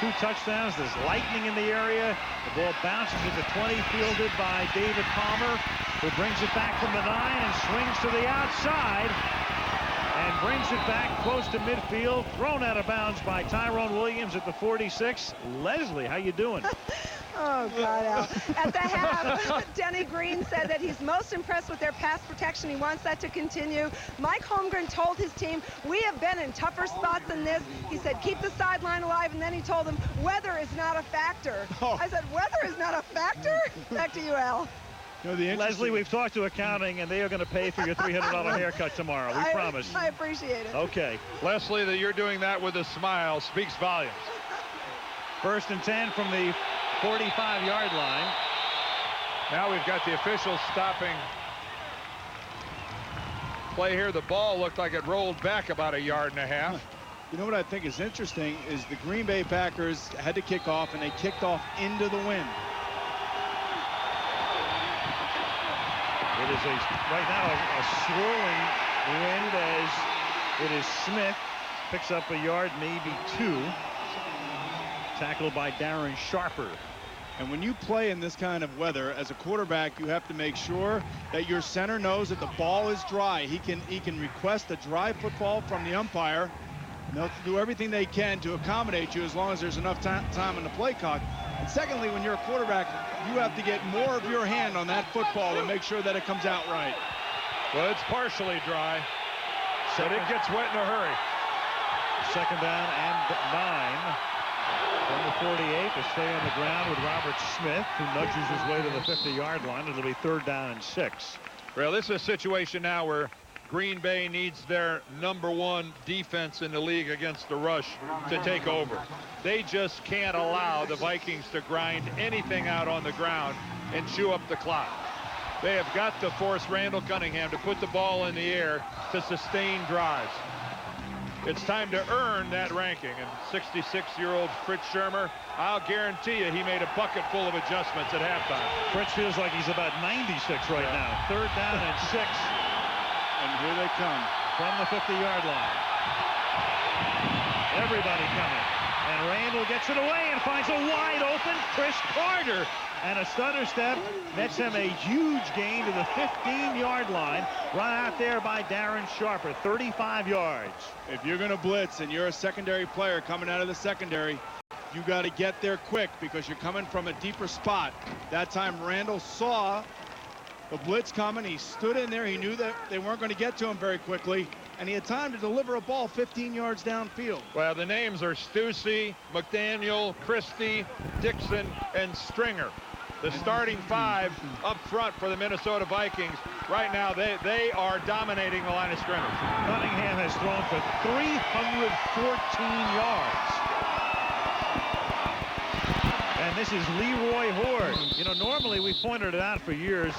2 touchdowns. There's lightning in the area. The ball bounces at the 20, fielded by David Palmer, who brings it back from the 9 and swings to the outside and brings it back close to midfield. Thrown out of bounds by Tyrone Williams at the 46. Leslie, how you doing? Oh, God, Al. At the half, Denny Green said that he's most impressed with their pass protection. He wants that to continue. Mike Holmgren told his team, we have been in tougher spots than this. He said, keep the sideline alive, and then he told them, weather is not a factor. Oh. I said, weather is not a factor? Back to you, Al. You know, Leslie, we've talked to accounting, and they are going to pay for your $300 haircut tomorrow. We promise. I appreciate it. Okay. Leslie, that you're doing that with a smile speaks volumes. 1st and 10 from the 45-yard line. Now we've got the officials stopping play here. The ball looked like it rolled back about 1.5 yards. You know what I think is interesting is the Green Bay Packers had to kick off, and they kicked off into the wind. It is right now a swirling wind as it is Smith. Picks up 1 yard, maybe 2. Tackled by Darren Sharper. And when you play in this kind of weather, as a quarterback, you have to make sure that your center knows that the ball is dry. He can request a dry football from the umpire. And they'll do everything they can to accommodate you as long as there's enough time in the play clock. And secondly, when you're a quarterback, you have to get more of your hand on that football and make sure that it comes out right. Well, it's partially dry, but it gets wet in a hurry. 2nd down and 9. From the 48 to stay on the ground with Robert Smith, who nudges his way to the 50-yard line. It'll be 3rd down and 6. Well, this is a situation now where Green Bay needs their #1 defense in the league against the rush to take over. They just can't allow the Vikings to grind anything out on the ground and chew up the clock. They have got to force Randall Cunningham to put the ball in the air to sustain drives. It's time to earn that ranking. And 66-year-old Fritz Shermer, I'll guarantee you he made a bucket full of adjustments at halftime. Fritz feels like he's about 96 right now. 3rd down and 6. And here they come. From the 50-yard line. Everybody coming. And Randall gets it away and finds a wide open Chris Carter. And a stutter step nets him a huge gain to the 15-yard line. Run out there by Darren Sharper, 35 yards. If you're going to blitz and you're a secondary player coming out of the secondary, you got to get there quick because you're coming from a deeper spot. That time Randall saw the blitz coming. He stood in there. He knew that they weren't going to get to him very quickly, and he had time to deliver a ball 15 yards downfield. Well, the names are Stussy, McDaniel, Christie, Dixon, and Stringer. The starting 5 up front for the Minnesota Vikings. Right now, they are dominating the line of scrimmage. Cunningham has thrown for 314 yards. And this is Leroy Horde. You know, normally we pointed it out for years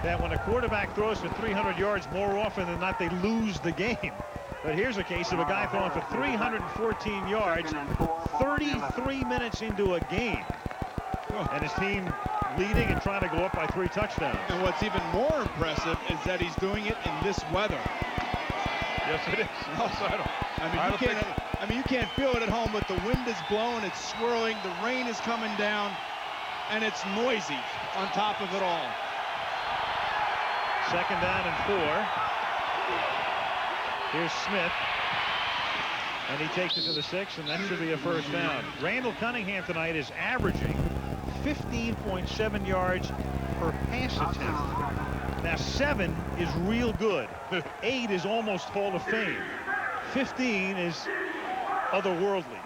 that when a quarterback throws for 300 yards, more often than not, they lose the game. But here's a case of a guy throwing for 314 yards, 33 minutes into a game. And his team leading and trying to go up by 3 touchdowns. And what's even more impressive is that he's doing it in this weather. Yes, it is. I mean, you can't feel it at home, but the wind is blowing, it's swirling, the rain is coming down, and it's noisy on top of it all. 2nd down and 4. Here's Smith. And he takes it to the 6, and that should be a 1st down. Randall Cunningham tonight is averaging 15.7 yards per pass attempt. Now 7 is real good. 8 is almost Hall of Fame. 15 is otherworldly.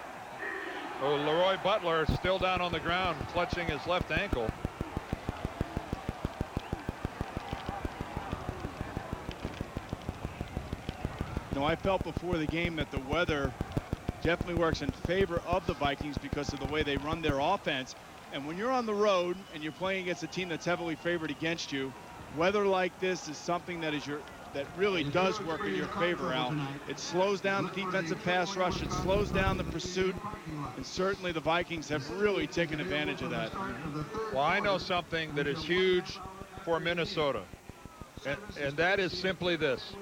Oh, Leroy Butler still down on the ground, clutching his left ankle. No, I felt before the game that the weather definitely works in favor of the Vikings because of the way they run their offense. And when you're on the road and you're playing against a team that's heavily favored against you, weather like this is something that really does work in your favor, Al. It slows down the defensive pass rush. It slows down the pursuit. And certainly the Vikings have really taken advantage of that. Well, I know something that is huge for Minnesota. And that is simply this.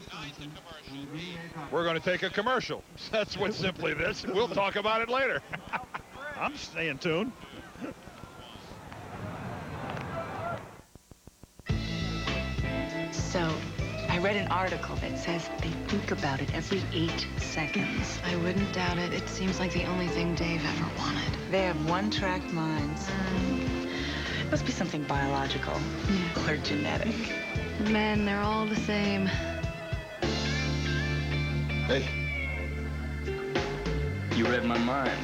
We're going to take a commercial. That's what's simply this. We'll talk about it later. I'm staying tuned. So, I read an article that says they think about it every 8 seconds. I wouldn't doubt it. It seems like the only thing Dave ever wanted. They have one-track minds. Must be something biological or genetic. Men, they're all the same. Hey. You read my mind.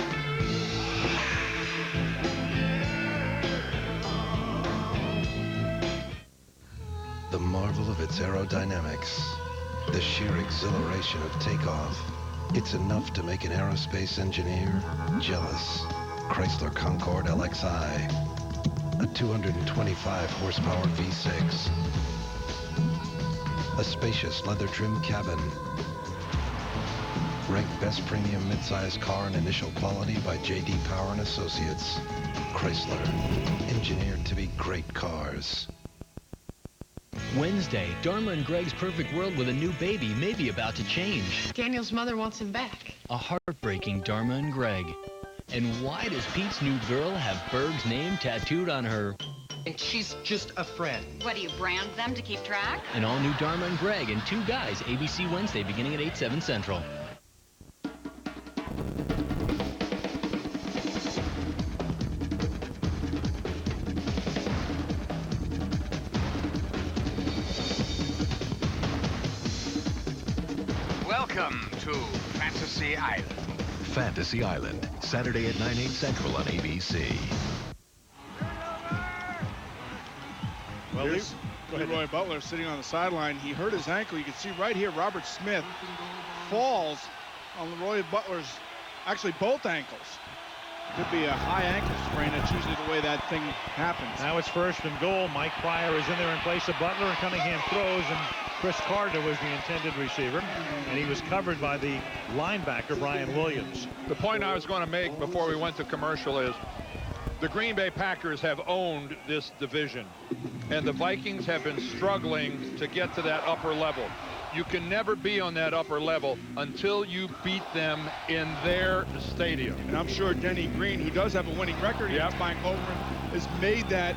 The marvel of its aerodynamics, the sheer exhilaration of takeoff. It's enough to make an aerospace engineer jealous. Chrysler Concorde LXI, a 225 horsepower V6, a spacious leather-trimmed cabin, ranked best premium midsize car in initial quality by J.D. Power and Associates. Chrysler, engineered to be great cars. Wednesday, Dharma and Greg's perfect world with a new baby may be about to change. Daniel's mother wants him back. A heartbreaking Dharma and Greg. And why does Pete's new girl have Berg's name tattooed on her? And she's just a friend. What, do you brand them to keep track? An all-new Dharma and Greg and Two Guys, ABC Wednesday, beginning at 8/7 Central. Welcome to Fantasy Island. Fantasy Island, Saturday at 9/8 Central on ABC. Well, Leroy Butler sitting on the sideline. He hurt his ankle. You can see right here, Robert Smith falls on Leroy Butler's, actually both ankles. Could be a high ankle sprain. That's usually the way that thing happens. Now it's 1st and goal. Mike Pryor is in there in place of Butler, and Cunningham throws, and Chris Carter was the intended receiver, and he was covered by the linebacker, Brian Williams. The point I was going to make before we went to commercial is the Green Bay Packers have owned this division, and the Vikings have been struggling to get to that upper level. You can never be on that upper level until you beat them in their stadium. And I'm sure Denny Green, who does have a winning record against Mike Holmgren, has made that,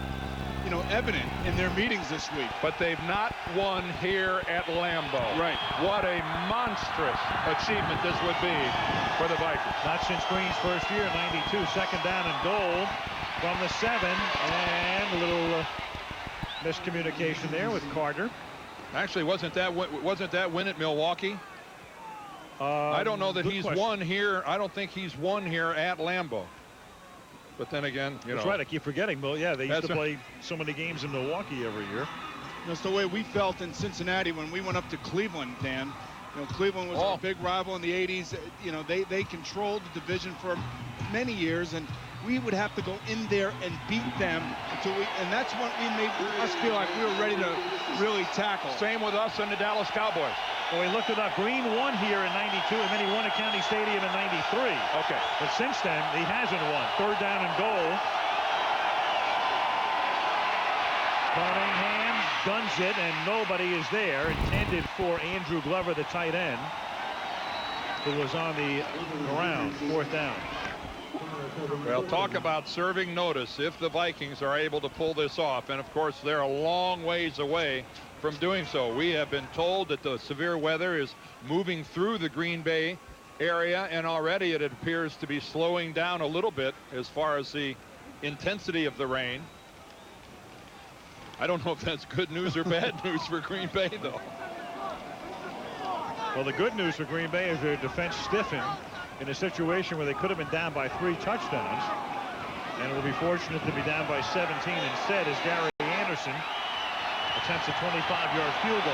you know, evident in their meetings this week. But they've not won here at Lambeau. Right. What a monstrous achievement this would be for the Vikings. Not since Green's first year, 92, 2nd down and goal from the 7, and a little miscommunication there with Carter. Actually, wasn't that win at Milwaukee? I don't know that he's won here. I don't think he's won here at Lambeau. But then again, you know. That's right. I keep forgetting. Well, yeah, they used to play so many games in Milwaukee every year. That's the way we felt in Cincinnati when we went up to Cleveland, Dan. You know, Cleveland was our big rival in the 80s. You know, they controlled the division for many years, and we would have to go in there and beat them until and that's what made us feel like we were ready to really tackle. Same with us and the Dallas Cowboys. Well, we looked it up. Green won here in 92, and then he won at County Stadium in 93. Okay. But since then, he hasn't won. 3rd down and goal. Cunningham guns it, and nobody is there. Intended for Andrew Glover, the tight end, who was on the ground. 4th down. Well, talk about serving notice if the Vikings are able to pull this off. And, of course, they're a long ways away from doing so. We have been told that the severe weather is moving through the Green Bay area, and already it appears to be slowing down a little bit as far as the intensity of the rain. I don't know if that's good news or bad news for Green Bay, though. Well, the good news for Green Bay is their defense stiffened in a situation where they could have been down by 3 touchdowns, and will be fortunate to be down by 17 instead, as Gary Anderson attempts a 25-yard field goal,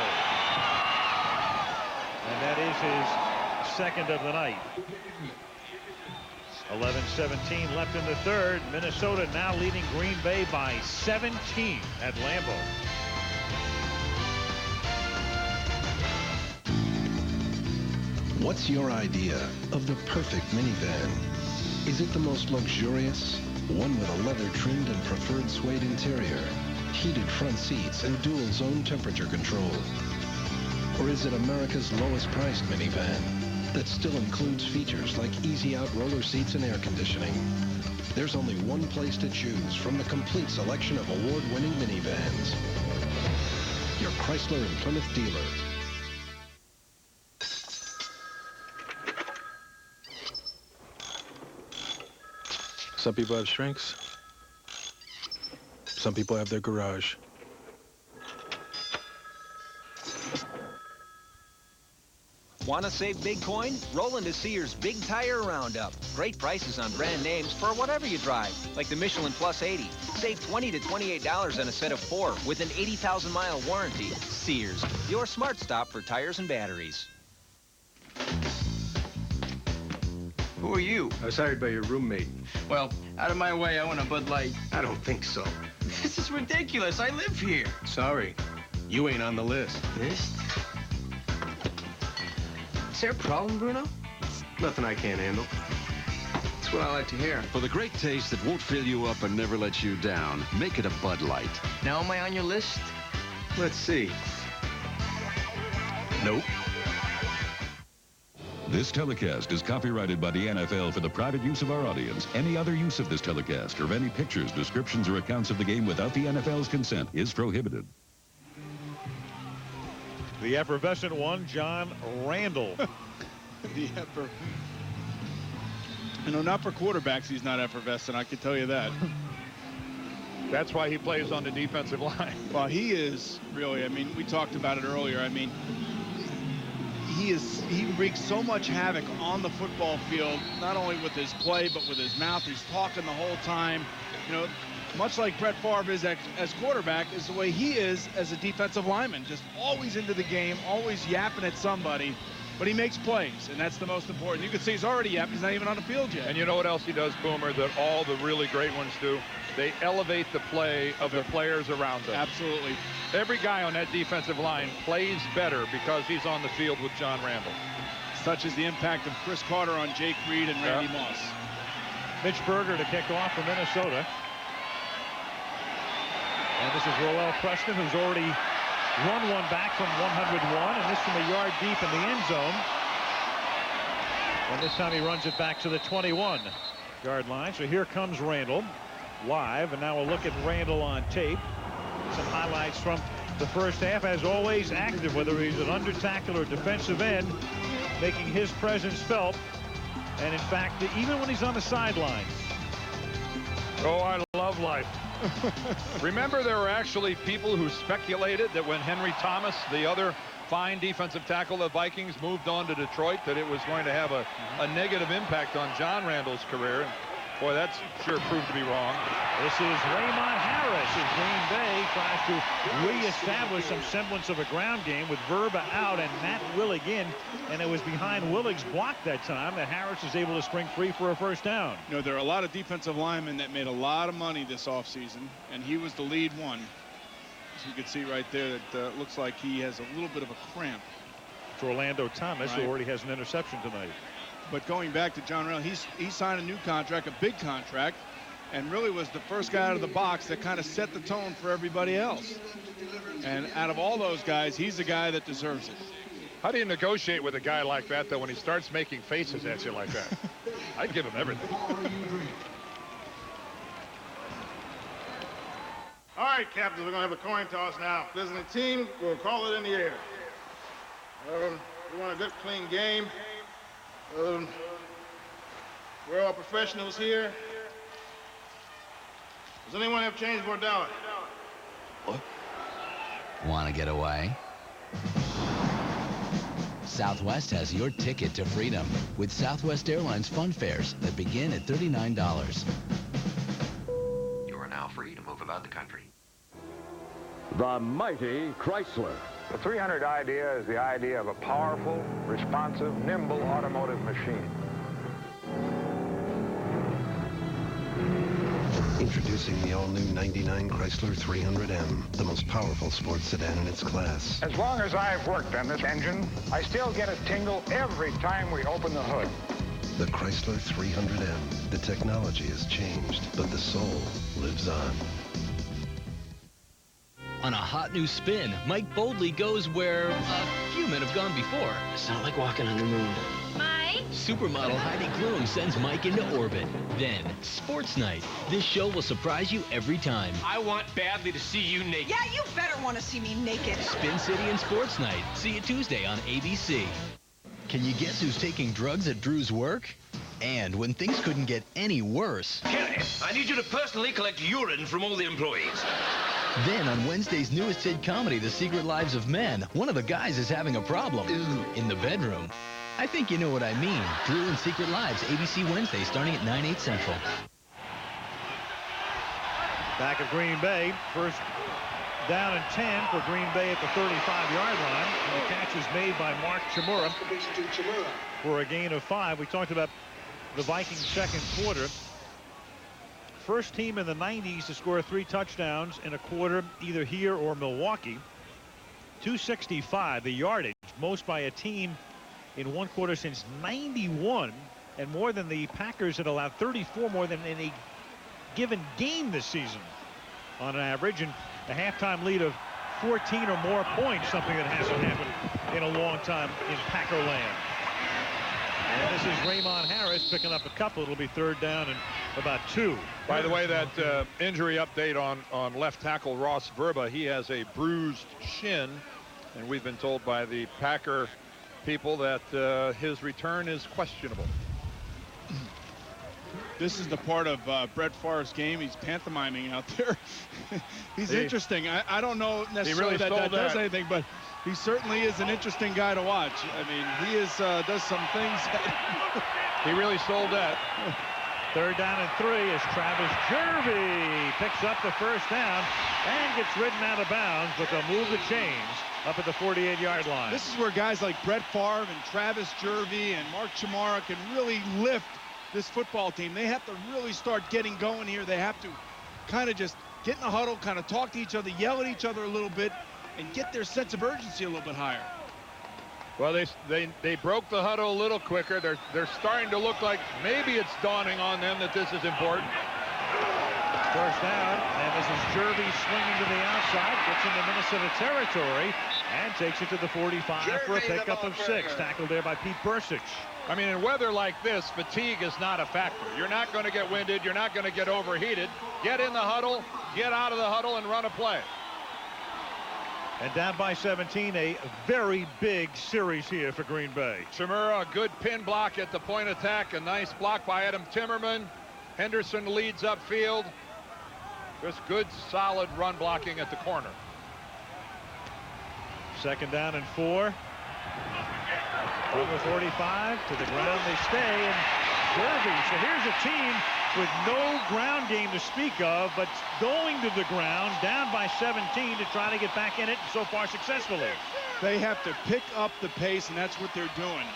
and that is his 2nd of the night. 11:17 left in the 3rd. Minnesota now leading Green Bay by 17 at Lambeau. What's your idea of the perfect minivan? Is it the most luxurious? One with a leather-trimmed and preferred suede interior, heated front seats, and dual zone temperature control? Or is it America's lowest priced minivan that still includes features like easy-out roller seats and air conditioning? There's only one place to choose from the complete selection of award-winning minivans. Your Chrysler and Plymouth dealer. Some people have strengths. Some people have their garage. Want to save big coin? Roll into Sears' Big Tire Roundup. Great prices on brand names for whatever you drive, like the Michelin Plus 80. Save $20 to $28 on a set of 4 with an 80,000-mile warranty. Sears, your smart stop for tires and batteries. Who are you? I was hired by your roommate. Well, out of my way, I want a Bud Light. I don't think so. This is ridiculous. I live here. Sorry, you ain't on the list. List? Is there a problem, Bruno? Nothing I can't handle. That's what I like to hear. For the great taste that won't fill you up and never let you down, make it a Bud Light. Now am I on your list? Let's see. Nope. This telecast is copyrighted by the NFL for the private use of our audience. Any other use of this telecast or of any pictures, descriptions, or accounts of the game without the NFL's consent is prohibited. The effervescent one, John Randall. You know, not for quarterbacks, he's not effervescent, I can tell you that. That's why he plays on the defensive line. Well, he is really, I mean, we talked about it earlier. I mean, he wreaks so much havoc on the football field, not only with his play, but with his mouth. He's talking the whole time. You know, much like Brett Favre is as quarterback, is the way he is as a defensive lineman. Just always into the game, always yapping at somebody. But he makes plays, and that's the most important. You can see he's already yapping. He's not even on the field yet. And you know what else he does, Boomer, that all the really great ones do? They elevate the play of the players around them. Absolutely. Every guy on that defensive line plays better because he's on the field with John Randall. Such is the impact of Chris Carter on Jake Reed and Randy Moss. Mitch Berger to kick off for Minnesota. And this is Roel Preston, who's already run one back from 101, and this from a yard deep in the end zone. And this time he runs it back to the 21-yard line. So here comes Randall live, and now we'll look at Randall on tape. Some highlights from the first half. As always, active, whether he's an under tackle or defensive end, making his presence felt. And in fact, even when he's on the sideline. Oh, I love life. Remember, there were actually people who speculated that when Henry Thomas, the other fine defensive tackle of the Vikings, moved on to Detroit, that it was going to have a negative impact on John Randall's career. And boy, that's sure proved to be wrong. This is Raymond Harris as Green Bay tries to reestablish some semblance of a ground game with Verba out and Matt Willig in, and it was behind Willig's block that time that Harris is able to spring free for a first down. You know, there are a lot of defensive linemen that made a lot of money this offseason, and he was the lead one. As you can see right there, that looks like he has a little bit of a cramp. For Orlando Thomas, who already has an interception tonight. But going back to John Randall, he signed a new contract, a big contract, and really was the first guy out of the box that kind of set the tone for everybody else. And out of all those guys, he's the guy that deserves it. How do you negotiate with a guy like that, though, when he starts making faces at you like that? I'd give him everything. All right, captains, we're going to have a coin toss now. If there's any team, we'll call it in the air. We want a good, clean game. We're all professionals here. Does anyone have change for a dollar? What? Want to get away? Southwest has your ticket to freedom with Southwest Airlines fun fares that begin at $39. You are now free to move about the country. The mighty Chrysler. The 300 idea is the idea of a powerful, responsive, nimble automotive machine. Introducing the all-new 99 Chrysler 300M, the most powerful sports sedan in its class. As long as I've worked on this engine, I still get a tingle every time we open the hood. The Chrysler 300M. The technology has changed, but the soul lives on. On a hot new spin, Mike boldly goes where a few men have gone before. It's not like walking on the moon. Mike? ready? Supermodel Heidi Klum sends Mike into orbit. Then, Sports Night. This show will surprise you every time. I want badly to see you naked. Yeah, you better want to see me naked. Spin City and Sports Night. See you Tuesday on ABC. Can you guess who's taking drugs at Drew's work? And when things couldn't get any worse. Kenny, I need you to personally collect urine from all the employees. Then on Wednesday's newest hit comedy, The Secret Lives of Men, one of the guys is having a problem. In the bedroom. I think you know what I mean. Drew and Secret Lives, ABC Wednesday, starting at 9/8 Central. Back of Green Bay. First down and 10 for Green Bay at the 35-yard line. And the catch is made by Mark Chmura for a gain of 5. We talked about the Vikings' second quarter. First team in the 90s to score 3 touchdowns in a quarter, either here or Milwaukee. 265, the yardage, most by a team in one quarter since 91, and more than the Packers had allowed, 34 more than in a given game this season on average, and a halftime lead of 14 or more points, something that hasn't happened in a long time in Packerland. And this is Raymond Harris picking up a couple. It'll be third down and about 2. By the way, that injury update on left tackle Ross Verba, he has a bruised shin, and we've been told by the Packer people that his return is questionable. This is the part of Brett Favre's game. He's pantomiming out there. He's interesting. I don't know necessarily that does anything, but he certainly is an interesting guy to watch. I mean, he is does some things. He really sold that. Third down and 3 as Travis Jervey picks up the first down and gets ridden out of bounds, but they'll move the chains up at the 48-yard line. This is where guys like Brett Favre and Travis Jervey and Mark Chmura can really lift this football team. They have to really start getting going here. They have to kind of just get in the huddle, kind of talk to each other, yell at each other a little bit, and get their sense of urgency a little bit higher. Well, they broke the huddle a little quicker. They're starting to look like maybe it's dawning on them that this is important. First down, and this is Jervey swinging to the outside, gets into Minnesota territory, and takes it to the 45 for a pickup of 6. Tackled there by Pete Bursich. I mean, in weather like this, fatigue is not a factor. You're not going to get winded. You're not going to get overheated. Get in the huddle, get out of the huddle, and run a play. And down by 17, a very big series here for Green Bay. Chmura, a good pin block at the point attack. A nice block by Adam Timmerman. Henderson leads upfield. Just good, solid run blocking at the corner. Second down and 4. Over 45 to the ground they stay, and Jervey. So here's a team with no ground game to speak of, but going to the ground, down by 17 to try to get back in it, so far successfully. They have to pick up the pace, and that's what they're doing.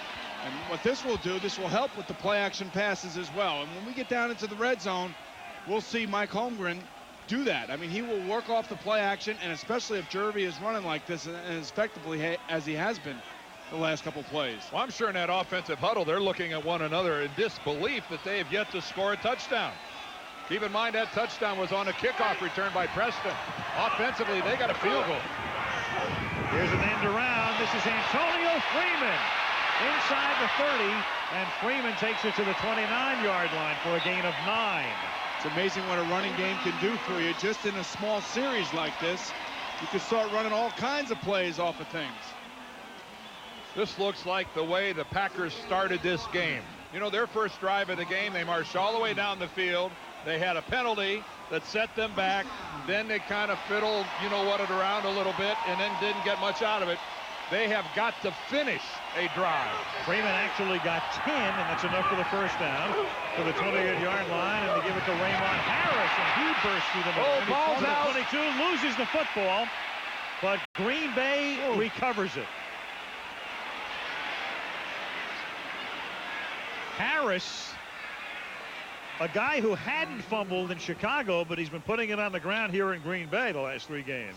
And what this will do, this will help with the play-action passes as well. And when we get down into the red zone, we'll see Mike Holmgren do that. I mean, he will work off the play action, and especially if Jervey is running like this and as effectively as he has been the last couple plays. Well, I'm sure in that offensive huddle, they're looking at one another in disbelief that they have yet to score a touchdown. Keep in mind that touchdown was on a kickoff return by Preston. Offensively, they got a field goal. Here's an end around. This is Antonio Freeman inside the 30, and Freeman takes it to the 29-yard line for a gain of 9. It's amazing what a running game can do for you. Just in a small series like this, you can start running all kinds of plays off of things. This looks like the way the Packers started this game. You know, their first drive of the game, they marched all the way down the field. They had a penalty that set them back. Then they kind of fiddled, it around a little bit, and then didn't get much out of it. They have got to finish a drive. Freeman actually got 10, and that's enough for the first down to the 28-yard line, and they give it to Raymond Harris, and he bursts through the middle. Ball's out. 22 loses the football, but Green Bay recovers it. Harris, a guy who hadn't fumbled in Chicago, but he's been putting it on the ground here in Green Bay the last 3 games.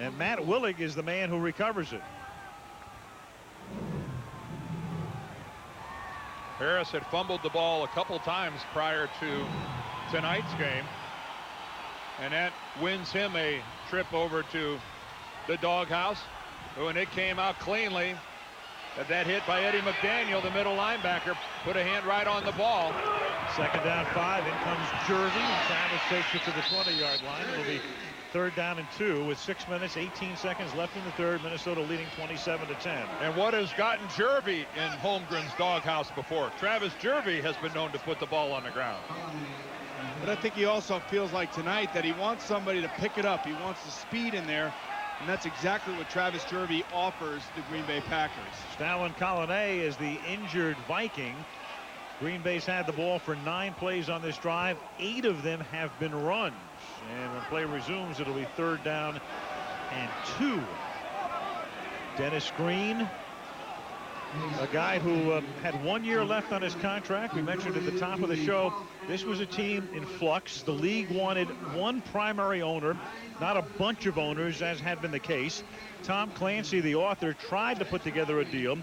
And Matt Willig is the man who recovers it. Harris had fumbled the ball a couple times prior to tonight's game, and that wins him a trip over to the doghouse. When it came out cleanly, That hit by Eddie McDaniel, the middle linebacker, put a hand right on the ball. Second down 5. In comes Jervy. And Travis takes it to the 20-yard line. It'll be 3rd down and 2 with 6 minutes, 18 seconds left in the third. Minnesota leading 27-10. And what has gotten Jervy in Holmgren's doghouse before? Travis Jervy has been known to put the ball on the ground. But I think he also feels like tonight that he wants somebody to pick it up. He wants the speed in there. And that's exactly what Travis Jervy offers the Green Bay Packers. Stalin Colonnay is the injured Viking. Green Bay's had the ball for 9 plays on this drive. 8 of them have been runs. And when play resumes, it'll be 3rd down and 2. Dennis Green, a guy who had 1 year left on his contract. We mentioned at the top of the show, this was a team in flux. The league wanted one primary owner, not a bunch of owners, as had been the case. Tom Clancy, the author, tried to put together a deal.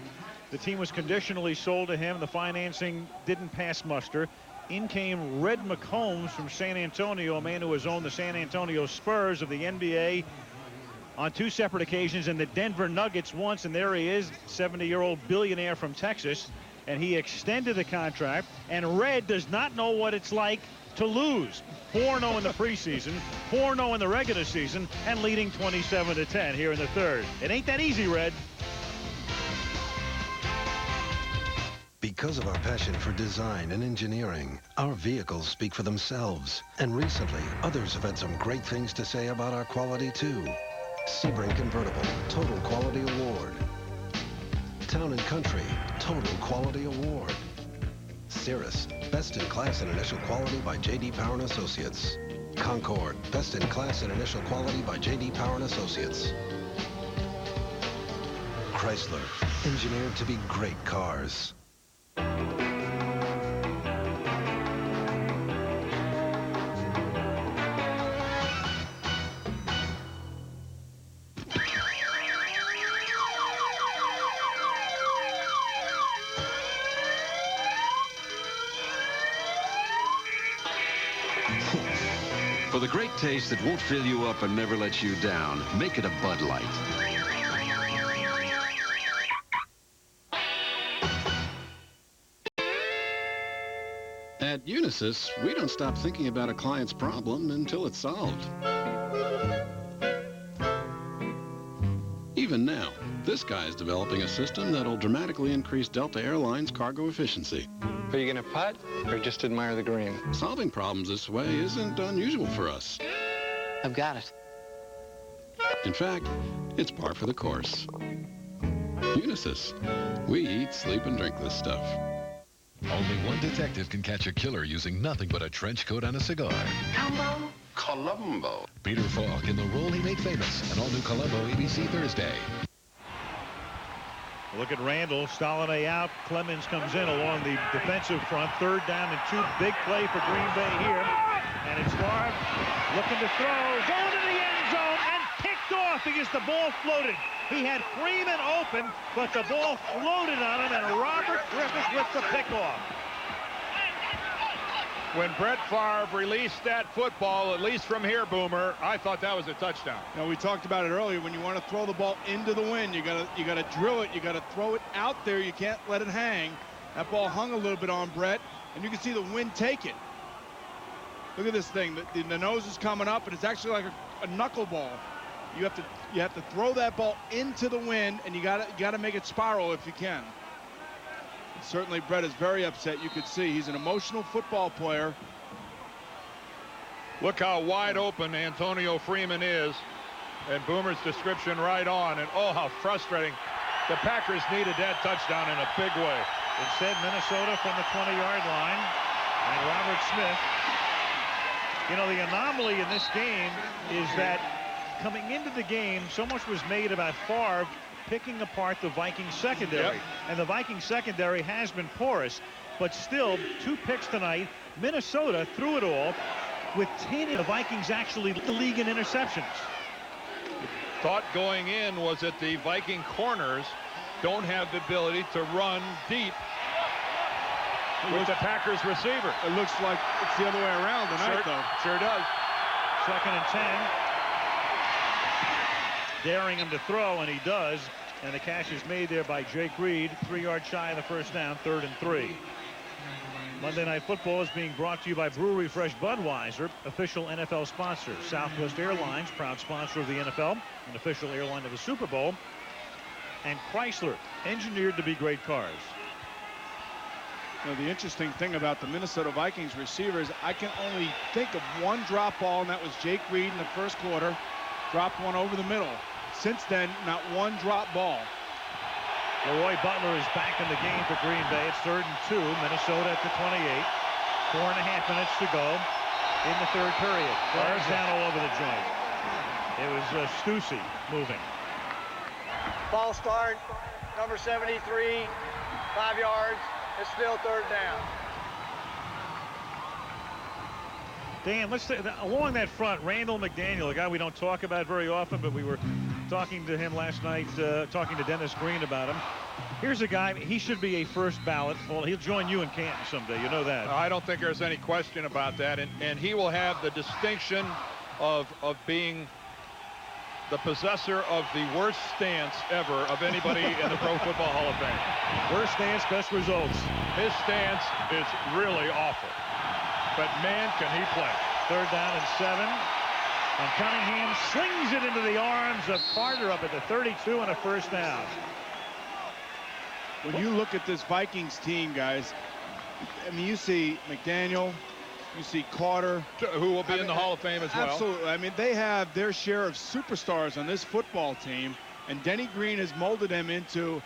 The team was conditionally sold to him. The financing didn't pass muster. In came Red McCombs from San Antonio, a man who has owned the San Antonio Spurs of the NBA on 2 separate occasions, and the Denver Nuggets once, and there he is, 70-year-old billionaire from Texas, and he extended the contract. And Red does not know what it's like to lose. 4-0 in the preseason, 4-0 in the regular season, and leading 27-10 here in the third. It ain't that easy, Red. Because of our passion for design and engineering, our vehicles speak for themselves. And recently, others have had some great things to say about our quality, too. Sebring Convertible, Total Quality Award. Town & Country, Total Quality Award. Cirrus, Best in Class and Initial Quality by J.D. Power & Associates. Concord, Best in Class and Initial Quality by J.D. Power & Associates. Chrysler, engineered to be great cars. For the great taste that won't fill you up and never let you down, make it a Bud Light. At Unisys, we don't stop thinking about a client's problem until it's solved. Even now, this guy's developing a system that'll dramatically increase Delta Airlines' cargo efficiency. Are you gonna putt or just admire the green? Solving problems this way isn't unusual for us. I've got it. In fact, it's par for the course. Unisys. We eat, sleep, and drink this stuff. Only one detective can catch a killer using nothing but a trench coat and a cigar. Columbo. Peter Falk in the role he made famous. An all-new Columbo ABC Thursday. Look at Randall. Stolliday out. Clemens comes in along the defensive front. 3rd down and 2. Big play for Green Bay here. And it's Favre looking to throw. Going to the end zone and picked off because the ball floated. He had Freeman open, but the ball floated on him, and Robert Griffith with the pickoff. When Brett Favre released that football, at least from here, Boomer, I thought that was a touchdown. Now, we talked about it earlier. When you want to throw the ball into the wind, you gotta drill it. You gotta throw it out there. You can't let it hang. That ball hung a little bit on Brett, and you can see the wind take it. Look at this thing. The nose is coming up, and it's actually like a knuckleball. You have to throw that ball into the wind, and you gotta make it spiral if you can. Certainly, Brett is very upset. You could see he's an emotional football player. Look how wide open Antonio Freeman is, and Boomer's description right on. And oh, how frustrating! The Packers needed that touchdown in a big way. Instead, Minnesota from the 20-yard line, and Robert Smith. You know, the anomaly in this game is that coming into the game, so much was made about Favre picking apart the Vikings secondary. Yep. And the Vikings secondary has been porous, but still 2 picks tonight. Minnesota threw it all with 10. The Vikings actually lead the league in interceptions. Thought going in was that the Viking corners don't have the ability to run deep with the Packers receiver. It looks like it's the other way around tonight, though. Sure does. 2nd and 10. Daring him to throw, and he does. And the catch is made there by Jake Reed, 3 yards shy of the first down, 3rd and 3. Monday Night Football is being brought to you by Brewery Fresh Budweiser, official NFL sponsor. Southwest Airlines, proud sponsor of the NFL, an official airline of the Super Bowl. And Chrysler, engineered to be great cars. You know, the interesting thing about the Minnesota Vikings receivers, I can only think of one drop ball, and that was Jake Reed in the first quarter. Dropped one over the middle. Since then, not one drop ball. Leroy Butler is back in the game for Green Bay. It's 3rd and 2. Minnesota at the 28. 4.5 minutes to go in the 3rd period. Flags down all over the joint. It was Stussy moving. Ball start, number 73, 5 yards. It's still 3rd down. Dan, let's say along that front, Randall McDaniel, a guy we don't talk about very often, but we were talking to him last night, talking to Dennis Green about him. Here's a guy, he should be a first ballot. Well, he'll join you in Canton someday, you know that. I don't think there's any question about that, and he will have the distinction of being the possessor of the worst stance ever of anybody in the Pro Football Hall of Fame. Worst stance, best results. His stance is really awful, but man, can he play. 3rd down and 7. And Cunningham slings it into the arms of Carter up at the 32 and a first down. When you look at this Vikings team, guys, I mean, you see McDaniel, you see Carter, who will be in the Hall of Fame as well. Absolutely. I mean, they have their share of superstars on this football team, and Denny Green has molded them into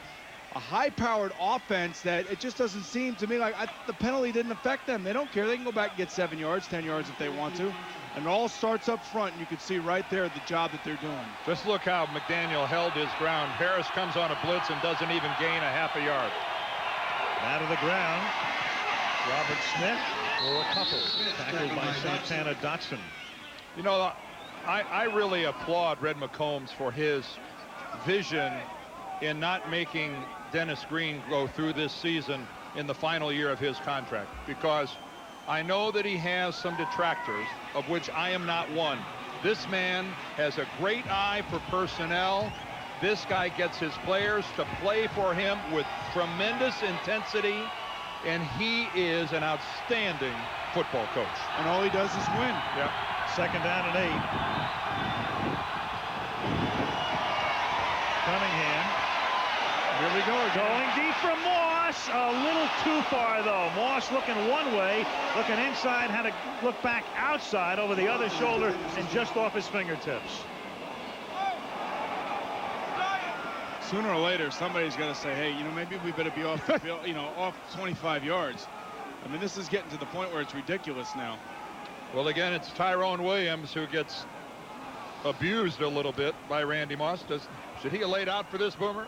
a high-powered offense that it just doesn't seem to me like the penalty didn't affect them. They don't care. They can go back and get 7 yards, 10 yards if they want to. And it all starts up front, and you can see right there the job that they're doing. Just look how McDaniel held his ground. Harris comes on a blitz and doesn't even gain a half a yard. Out of the ground, Robert Smith for a couple. Tackled by Santana Dotson. You know, I really applaud Red McCombs for his vision in not making Dennis Green go through this season in the final year of his contract, because I know that he has some detractors, of which I am not one. This man has a great eye for personnel. This guy gets his players to play for him with tremendous intensity, and he is an outstanding football coach. And all he does is win. Yeah. 2nd down and 8. Cunningham. Here we go. Going deep from Moss. A little too far, though. Moss looking one way, looking inside, had to look back outside over the other shoulder and just off his fingertips. Sooner or later, somebody's got to say, hey, you know, maybe we better be off the field, you know, off 25 yards. I mean, this is getting to the point where it's ridiculous now. Well, again, it's Tyrone Williams who gets abused a little bit by Randy Moss. Should he have laid out for this, Boomer?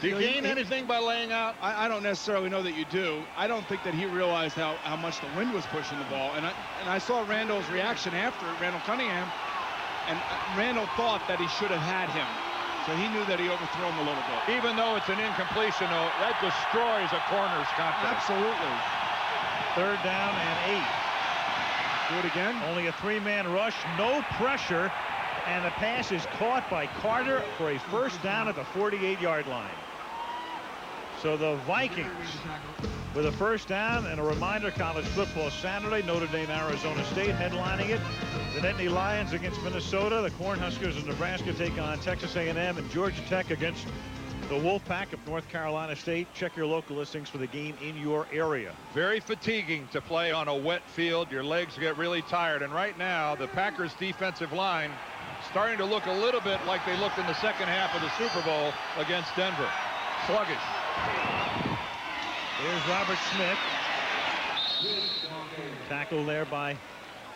Do you gain anything by laying out? I don't necessarily know that you do. I don't think that he realized how much the wind was pushing the ball. And I saw Randall's reaction after it, Randall Cunningham, and Randall thought that he should have had him. So he knew that he overthrew him a little bit. Even though it's an incompletion, though, that destroys a corner's confidence. Absolutely. 3rd down and 8. Do it again. Only a 3-man rush, no pressure, and the pass is caught by Carter for a first down at the 48-yard line. So the Vikings with a first down, and a reminder, college football Saturday, Notre Dame, Arizona State headlining it. The Nittany Lions against Minnesota. The Cornhuskers of Nebraska take on Texas A&M, and Georgia Tech against the Wolfpack of North Carolina State. Check your local listings for the game in your area. Very fatiguing to play on a wet field. Your legs get really tired, and right now the Packers defensive line starting to look a little bit like they looked in the second half of the Super Bowl against Denver. Sluggish. Here's Robert Smith. Tackled there by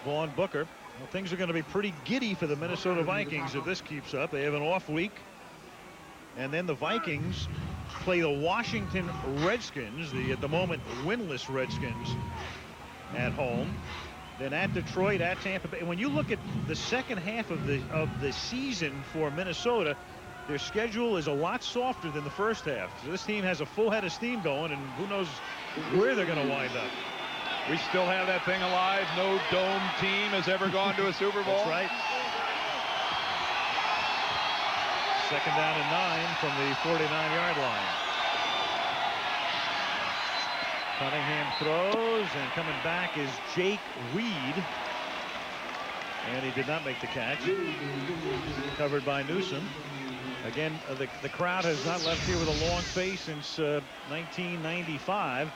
Vaughn Booker. Well, things are going to be pretty giddy for the Minnesota Vikings if this keeps up. They have an off week. And then the Vikings play the Washington Redskins, the at the moment winless Redskins, at home. Then at Detroit, at Tampa Bay. When you look at the second half of the season for Minnesota, their schedule is a lot softer than the first half. So this team has a full head of steam going, and who knows where they're going to wind up. We still have that thing alive. No dome team has ever gone to a Super Bowl. That's right. Second down and 9 from the 49-yard line. Cunningham throws, and coming back is Jake Reed. And he did not make the catch. Covered by Newsom. Again, the crowd has not left here with a long face since 1995.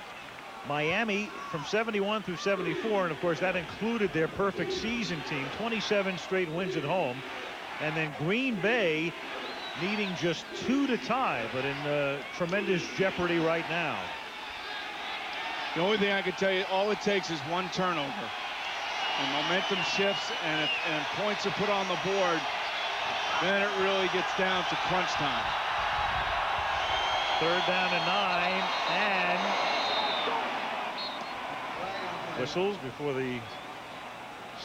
Miami from 71 through 74, and of course that included their perfect season team, 27 straight wins at home. And then Green Bay needing just 2 to tie, but in tremendous jeopardy right now. The only thing I can tell you, all it takes is one turnover. And momentum shifts, and if points are put on the board, then it really gets down to crunch time. Third down and 9, and whistles before the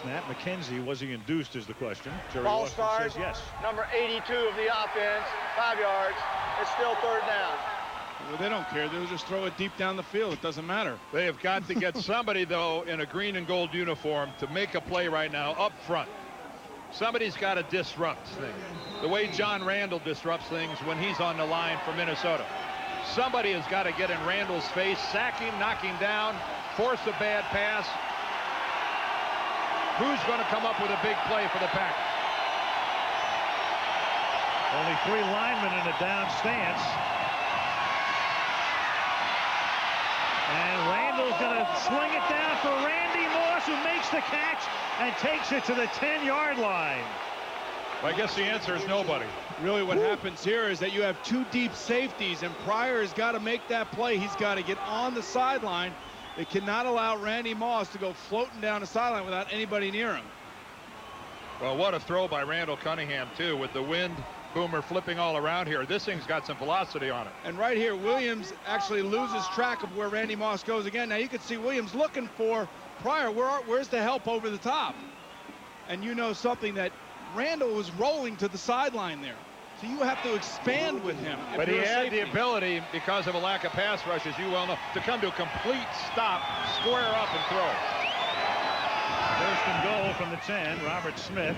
snap. McKenzie, was he induced is the question. Jerry Ball Austin start, says yes. number 82 of the offense, 5 yards. It's still third down. Well, they don't care. They'll just throw it deep down the field. It doesn't matter. They have got to get somebody, though, in a green and gold uniform to make a play right now up front. Somebody's got to disrupt things. The way John Randall disrupts things when he's on the line for Minnesota. Somebody has got to get in Randall's face, sack him, knock him down, force a bad pass. Who's going to come up with a big play for the Packers? Only 3 linemen in a down stance. And Randall's going to swing it down for Randy Moss, who makes the catch and takes it to the 10-yard line. Well, I guess the answer is nobody. Really what happens here is that you have 2 deep safeties, and Pryor has got to make that play. He's got to get on the sideline. They cannot allow Randy Moss to go floating down the sideline without anybody near him. Well, what a throw by Randall Cunningham, too, with the wind boomer flipping all around here. This thing's got some velocity on it. And right here, Williams actually loses track of where Randy Moss goes again. Now you can see Williams looking for Pryor. Where's the help over the top? And you know something, that Randall was rolling to the sideline there. So you have to expand with him. But he had the ability, because of a lack of pass rush, as you well know, to come to a complete stop, square up, and throw. First and goal from the 10, Robert Smith.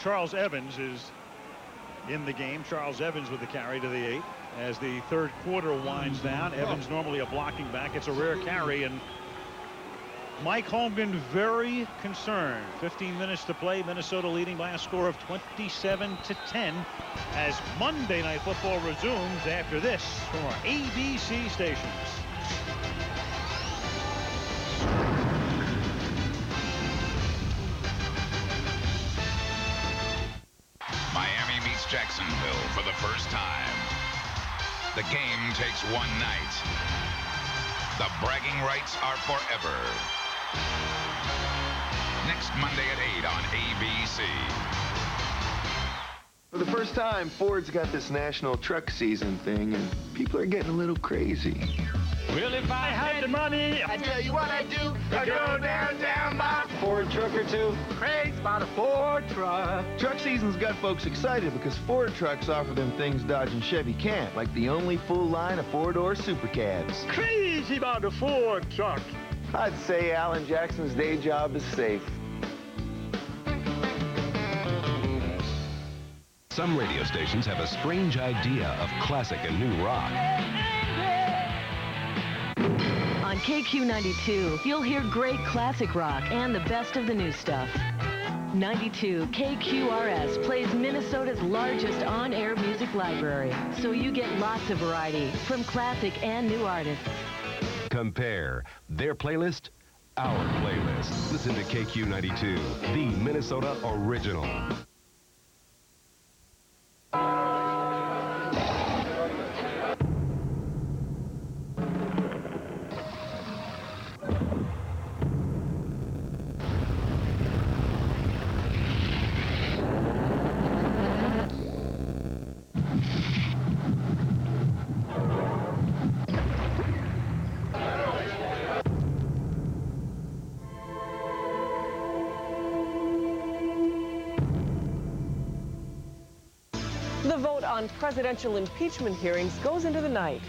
Charles Evans is in the game. Charles Evans with the carry to the 8 as the third quarter winds down. Evans normally a blocking back. It's a rare carry, and Mike Holmgren very concerned. 15 minutes to play. Minnesota leading by a score of 27-10 as Monday Night Football resumes after this from our ABC stations. Miami meets Jacksonville for the first time. The game takes one night. The bragging rights are forever. Next Monday at 8 on ABC. For the first time, Ford's got this national truck season thing, and people are getting a little crazy. Well, if I had the money, I tell you what I'd do. I'd go downtown, buy a Ford truck or two. Craig's bought a Ford truck. Truck season's got folks excited because Ford trucks offer them things Dodge and Chevy can't, like the only full line of four-door super cabs. Crazy about a Ford truck. I'd say Alan Jackson's day job is safe. Some radio stations have a strange idea of classic and new rock. On KQ92, you'll hear great classic rock and the best of the new stuff. 92 KQRS plays Minnesota's largest on-air music library, so you get lots of variety from classic and new artists. Compare their playlist, our playlist. Listen to KQ92, the Minnesota original. The vote on presidential impeachment hearings goes into the night.